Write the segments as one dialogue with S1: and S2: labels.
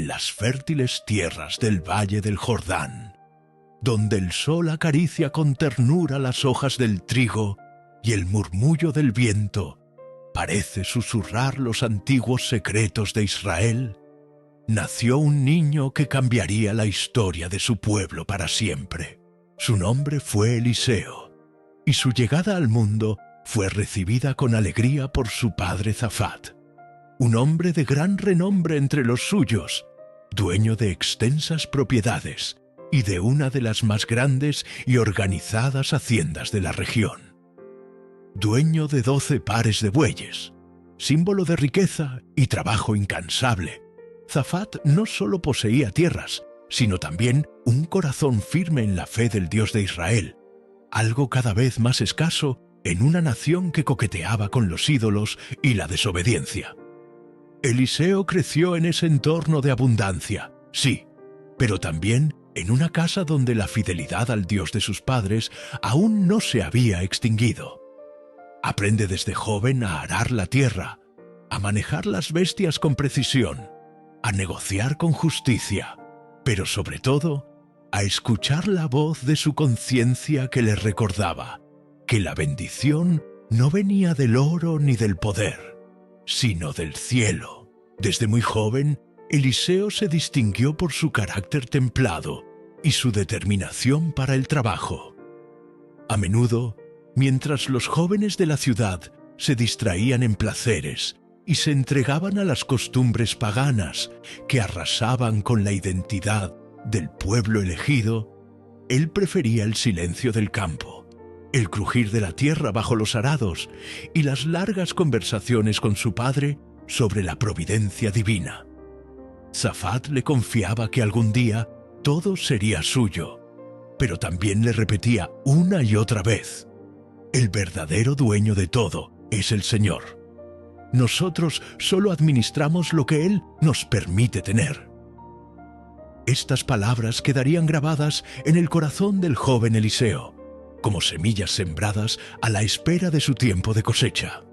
S1: las fértiles tierras del valle del Jordán, donde el sol acaricia con ternura las hojas del trigo y el murmullo del viento parece susurrar los antiguos secretos de Israel, nació un niño que cambiaría la historia de su pueblo para siempre. Su nombre fue Eliseo, y su llegada al mundo fue recibida con alegría por su padre Zafat, un hombre de gran renombre entre los suyos, dueño de extensas propiedades y de una de las más grandes y organizadas haciendas de la región. Dueño de 12 pares de bueyes, símbolo de riqueza y trabajo incansable, Zafat no solo poseía tierras, sino también un corazón firme en la fe del Dios de Israel, algo cada vez más escaso en una nación que coqueteaba con los ídolos y la desobediencia. Eliseo creció en ese entorno de abundancia, sí, pero también en una casa donde la fidelidad al Dios de sus padres aún no se había extinguido. Aprende desde joven a arar la tierra, a manejar las bestias con precisión, a negociar con justicia, pero sobre todo, a escuchar la voz de su conciencia que le recordaba que la bendición no venía del oro ni del poder, sino del cielo. Desde muy joven, Eliseo se distinguió por su carácter templado y su determinación para el trabajo. A menudo, mientras los jóvenes de la ciudad se distraían en placeres y se entregaban a las costumbres paganas que arrasaban con la identidad del pueblo elegido, él prefería el silencio del campo, el crujir de la tierra bajo los arados y las largas conversaciones con su padre sobre la providencia divina. Zafat le confiaba que algún día todo sería suyo, pero también le repetía una y otra vez: el verdadero dueño de todo es el Señor. Nosotros solo administramos lo que Él nos permite tener. Estas palabras quedarían grabadas en el corazón del joven Eliseo, como semillas sembradas a la espera de su tiempo de cosecha.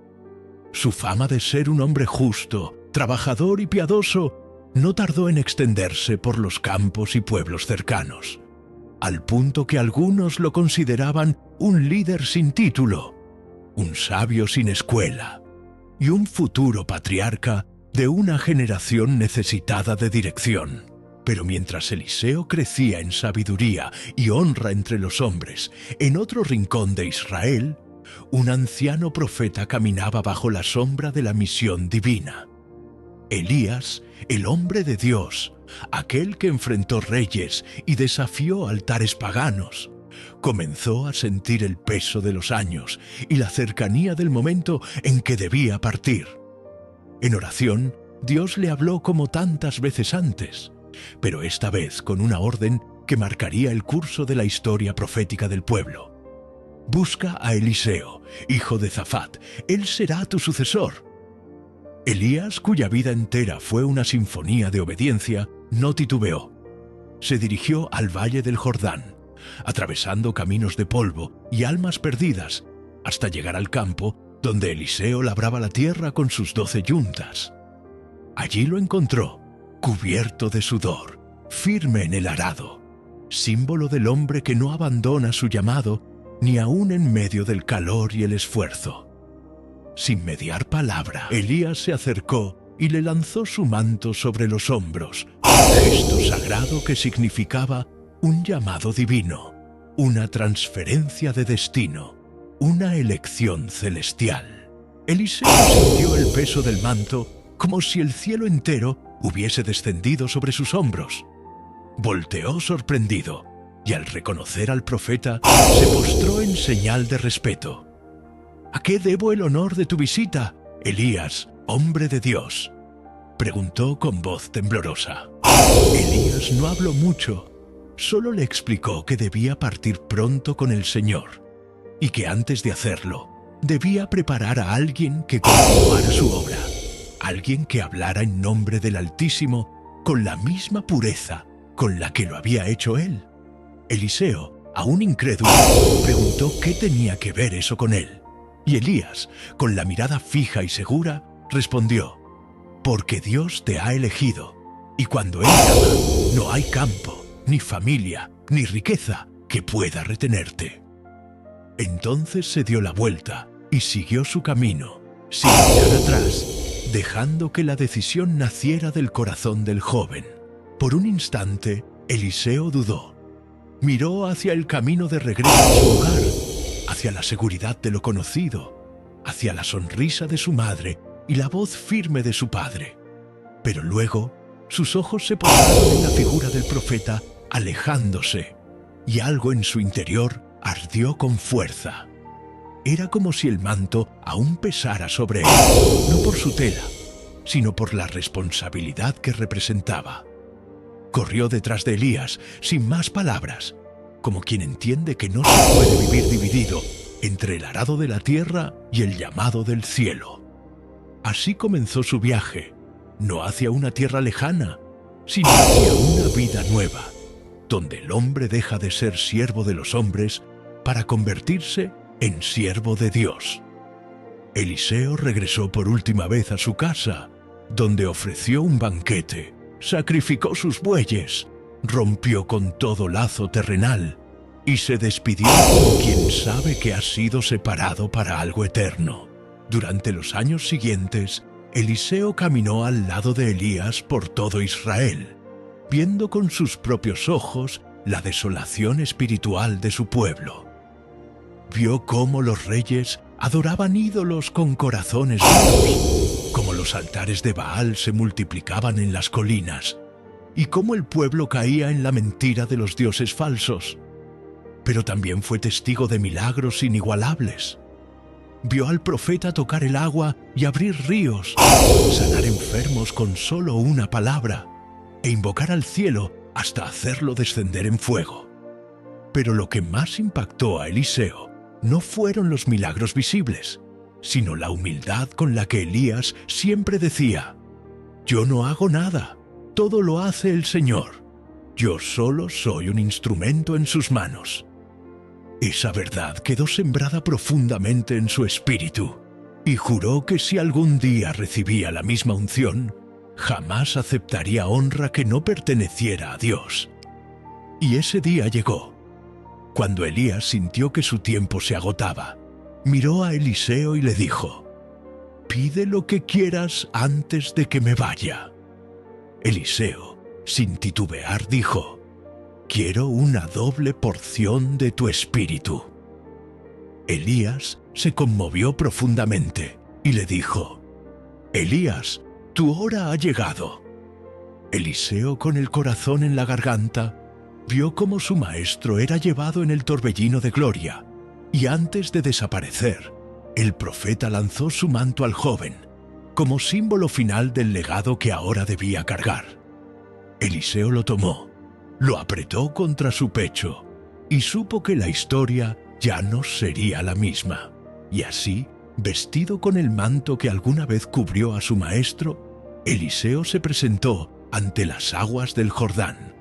S1: Su fama de ser un hombre justo, trabajador y piadoso no tardó en extenderse por los campos y pueblos cercanos, al punto que algunos lo consideraban un líder sin título, un sabio sin escuela y un futuro patriarca de una generación necesitada de dirección. Pero mientras Eliseo crecía en sabiduría y honra entre los hombres, en otro rincón de Israel, un anciano profeta caminaba bajo la sombra de la misión divina. Elías, el hombre de Dios, aquel que enfrentó reyes y desafió altares paganos, comenzó a sentir el peso de los años y la cercanía del momento en que debía partir. En oración, Dios le habló como tantas veces antes, pero esta vez con una orden que marcaría el curso de la historia profética del pueblo. Busca a Eliseo, hijo de Zafat, él será tu sucesor. Elías, cuya vida entera fue una sinfonía de obediencia, no titubeó. Se dirigió al valle del Jordán, atravesando caminos de polvo y almas perdidas, hasta llegar al campo donde Eliseo labraba la tierra con sus 12 yuntas. Allí lo encontró, cubierto de sudor, firme en el arado, símbolo del hombre que no abandona su llamado ni aun en medio del calor y el esfuerzo. Sin mediar palabra, Elías se acercó y le lanzó su manto sobre los hombros, gesto sagrado que significaba un llamado divino, una transferencia de destino, una elección celestial. Eliseo sintió el peso del manto como si el cielo entero hubiese descendido sobre sus hombros. Volteó sorprendido y al reconocer al profeta se postró en señal de respeto. ¿A qué debo el honor de tu visita, Elías, hombre de Dios?, preguntó con voz temblorosa. Elías no habló mucho, solo le explicó que debía partir pronto con el Señor y que antes de hacerlo debía preparar a alguien que continuara su obra, alguien que hablara en nombre del Altísimo con la misma pureza con la que lo había hecho él. Eliseo, aún incrédulo, preguntó qué tenía que ver eso con él, y Elías, con la mirada fija y segura, respondió: porque Dios te ha elegido, Y cuando Él llama, no hay campo, ni familia, ni riqueza que pueda retenerte. Entonces se dio la vuelta y siguió su camino, sin mirar atrás, dejando que la decisión naciera del corazón del joven. Por un instante, Eliseo dudó. Miró hacia el camino de regreso a su hogar, hacia la seguridad de lo conocido, hacia la sonrisa de su madre y la voz firme de su padre. Pero luego, sus ojos se posaron en la figura del profeta, alejándose, y algo en su interior ardió con fuerza. Era como si el manto aún pesara sobre él, no por su tela, sino por la responsabilidad que representaba. Corrió detrás de Elías sin más palabras, como quien entiende que no se puede vivir dividido entre el arado de la tierra y el llamado del cielo. Así comenzó su viaje, no hacia una tierra lejana, sino hacia una vida nueva, donde el hombre deja de ser siervo de los hombres para convertirse en siervo de Dios. Eliseo regresó por última vez a su casa, donde ofreció un banquete, sacrificó sus bueyes, rompió con todo lazo terrenal y se despidió como quien sabe que ha sido separado para algo eterno. Durante los años siguientes, Eliseo caminó al lado de Elías por todo Israel, viendo con sus propios ojos la desolación espiritual de su pueblo. Vio cómo los reyes adoraban ídolos con corazones duros, cómo los altares de Baal se multiplicaban en las colinas, y cómo el pueblo caía en la mentira de los dioses falsos. Pero también fue testigo de milagros inigualables. Vio al profeta tocar el agua y abrir ríos, sanar enfermos con solo una palabra, e invocar al cielo hasta hacerlo descender en fuego. Pero lo que más impactó a Eliseo no fueron los milagros visibles, sino la humildad con la que Elías siempre decía: «Yo no hago nada, todo lo hace el Señor. Yo solo soy un instrumento en sus manos». Esa verdad quedó sembrada profundamente en su espíritu, y juró que si algún día recibía la misma unción, jamás aceptaría honra que no perteneciera a Dios. Y ese día llegó. Cuando Elías sintió que su tiempo se agotaba, miró a Eliseo y le dijo: «Pide lo que quieras antes de que me vaya». Eliseo, sin titubear, dijo: «Quiero una doble porción de tu espíritu». Elías se conmovió profundamente y le dijo: «Elías, tu hora ha llegado». Eliseo, con el corazón en la garganta, vio cómo su maestro era llevado en el torbellino de gloria, y antes de desaparecer, el profeta lanzó su manto al joven, como símbolo final del legado que ahora debía cargar. Eliseo lo tomó, lo apretó contra su pecho, y supo que la historia ya no sería la misma. Y así, vestido con el manto que alguna vez cubrió a su maestro, Eliseo se presentó ante las aguas del Jordán.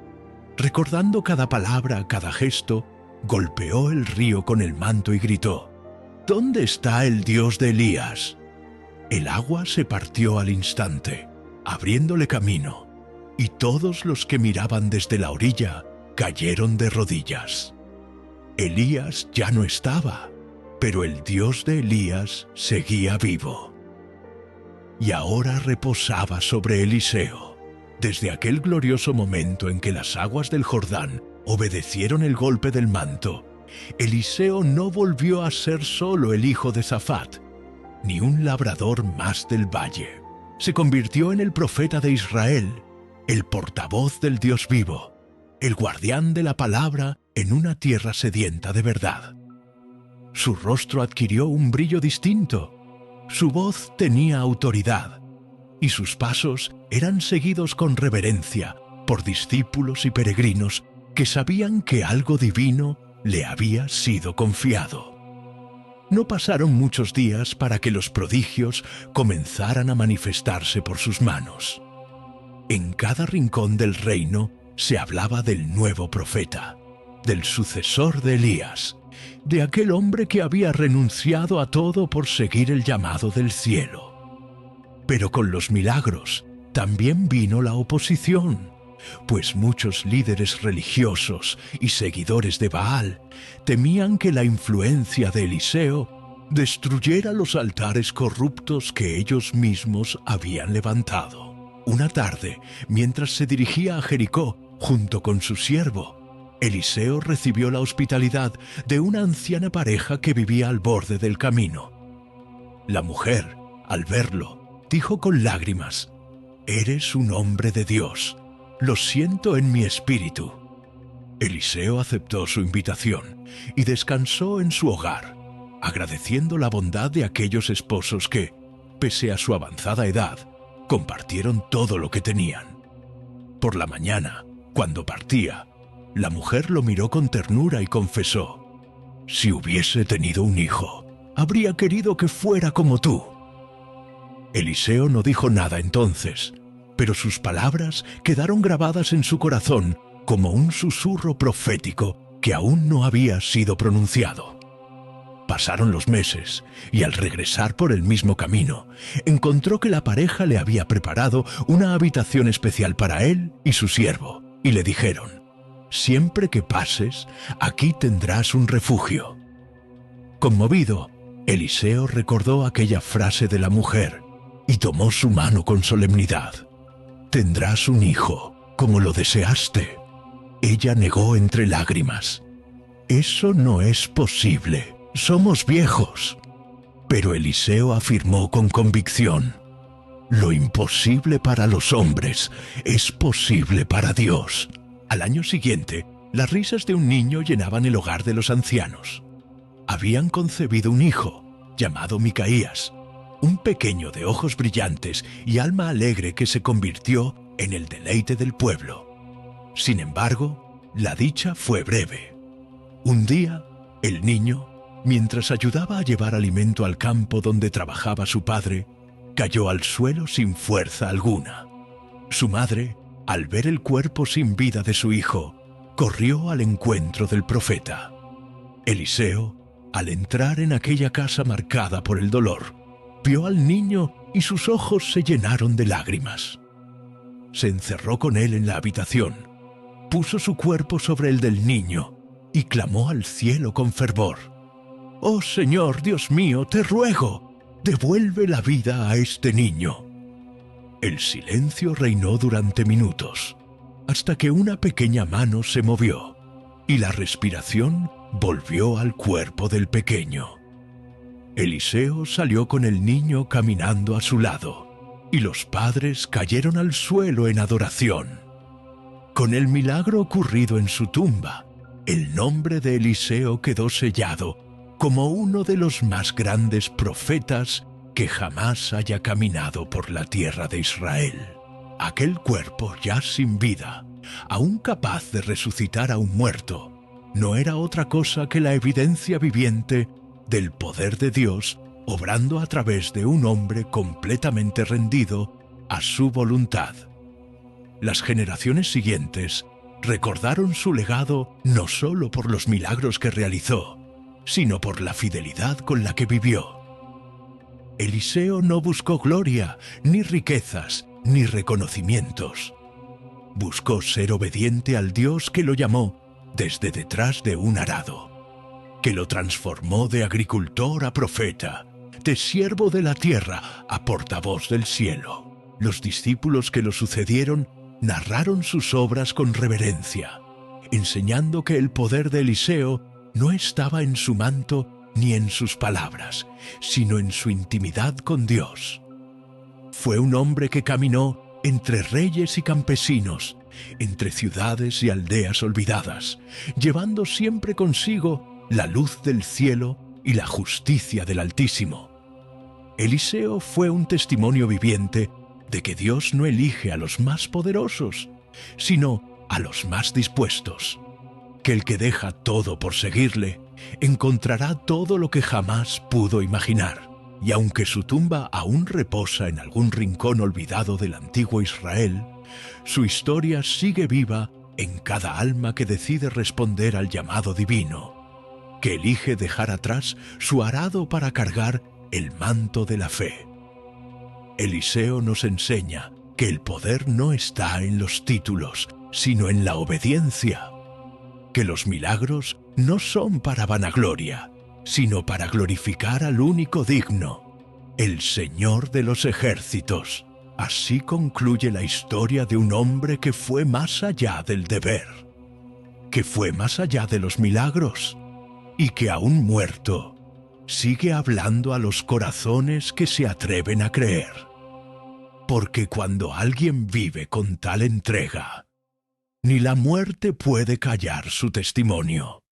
S1: Recordando cada palabra, cada gesto, golpeó el río con el manto y gritó: «¿Dónde está el Dios de Elías?». El agua se partió al instante, abriéndole camino, y todos los que miraban desde la orilla cayeron de rodillas. Elías ya no estaba, pero el Dios de Elías seguía vivo. Y ahora reposaba sobre Eliseo. Desde aquel glorioso momento en que las aguas del Jordán obedecieron el golpe del manto, Eliseo no volvió a ser solo el hijo de Safat, ni un labrador más del valle. Se convirtió en el profeta de Israel, el portavoz del Dios vivo, el guardián de la palabra en una tierra sedienta de verdad. Su rostro adquirió un brillo distinto, su voz tenía autoridad, y sus pasos eran seguidos con reverencia por discípulos y peregrinos que sabían que algo divino le había sido confiado. No pasaron muchos días para que los prodigios comenzaran a manifestarse por sus manos. En cada rincón del reino se hablaba del nuevo profeta, del sucesor de Elías, de aquel hombre que había renunciado a todo por seguir el llamado del cielo. Pero con los milagros también vino la oposición, pues muchos líderes religiosos y seguidores de Baal temían que la influencia de Eliseo destruyera los altares corruptos que ellos mismos habían levantado. Una tarde, mientras se dirigía a Jericó junto con su siervo, Eliseo recibió la hospitalidad de una anciana pareja que vivía al borde del camino. La mujer, al verlo, dijo con lágrimas: «Eres un hombre de Dios, lo siento en mi espíritu». Eliseo aceptó su invitación y descansó en su hogar, agradeciendo la bondad de aquellos esposos que, pese a su avanzada edad, compartieron todo lo que tenían. Por la mañana, cuando partía, la mujer lo miró con ternura y confesó: «Si hubiese tenido un hijo, habría querido que fuera como tú». Eliseo no dijo nada entonces, pero sus palabras quedaron grabadas en su corazón como un susurro profético que aún no había sido pronunciado. Pasaron los meses y al regresar por el mismo camino, encontró que la pareja le había preparado una habitación especial para él y su siervo, y le dijeron: «Siempre que pases, aquí tendrás un refugio». Conmovido, Eliseo recordó aquella frase de la mujer y tomó su mano con solemnidad. «Tendrás un hijo, como lo deseaste». Ella negó entre lágrimas: «Eso no es posible. Somos viejos». Pero Eliseo afirmó con convicción: «Lo imposible para los hombres es posible para Dios». Al año siguiente, las risas de un niño llenaban el hogar de los ancianos. Habían concebido un hijo, llamado Micaías, un pequeño de ojos brillantes y alma alegre que se convirtió en el deleite del pueblo. Sin embargo, la dicha fue breve. Un día, el niño, mientras ayudaba a llevar alimento al campo donde trabajaba su padre, cayó al suelo sin fuerza alguna. Su madre, al ver el cuerpo sin vida de su hijo, corrió al encuentro del profeta. Eliseo, al entrar en aquella casa marcada por el dolor, vio al niño y sus ojos se llenaron de lágrimas. Se encerró con él en la habitación, puso su cuerpo sobre el del niño y clamó al cielo con fervor: «Oh Señor, Dios mío, te ruego, devuelve la vida a este niño». El silencio reinó durante minutos, hasta que una pequeña mano se movió y la respiración volvió al cuerpo del pequeño. Eliseo salió con el niño caminando a su lado, y los padres cayeron al suelo en adoración. Con el milagro ocurrido en su tumba, el nombre de Eliseo quedó sellado como uno de los más grandes profetas que jamás haya caminado por la tierra de Israel. Aquel cuerpo ya sin vida, aún capaz de resucitar a un muerto, no era otra cosa que la evidencia viviente del poder de Dios obrando a través de un hombre completamente rendido a su voluntad. Las generaciones siguientes recordaron su legado no solo por los milagros que realizó, sino por la fidelidad con la que vivió. Eliseo no buscó gloria, ni riquezas, ni reconocimientos. Buscó ser obediente al Dios que lo llamó desde detrás de un arado, que lo transformó de agricultor a profeta, de siervo de la tierra a portavoz del cielo. Los discípulos que lo sucedieron narraron sus obras con reverencia, enseñando que el poder de Eliseo no estaba en su manto ni en sus palabras, sino en su intimidad con Dios. Fue un hombre que caminó entre reyes y campesinos, entre ciudades y aldeas olvidadas, llevando siempre consigo la luz del cielo y la justicia del Altísimo. Eliseo fue un testimonio viviente de que Dios no elige a los más poderosos, sino a los más dispuestos, que el que deja todo por seguirle encontrará todo lo que jamás pudo imaginar. Y aunque su tumba aún reposa en algún rincón olvidado del antiguo Israel, su historia sigue viva en cada alma que decide responder al llamado divino, que elige dejar atrás su arado para cargar el manto de la fe. Eliseo nos enseña que el poder no está en los títulos, sino en la obediencia, que los milagros no son para vanagloria, sino para glorificar al único digno, el Señor de los ejércitos. Así concluye la historia de un hombre que fue más allá del deber, que fue más allá de los milagros, y que aún muerto, sigue hablando a los corazones que se atreven a creer. Porque cuando alguien vive con tal entrega, ni la muerte puede callar su testimonio.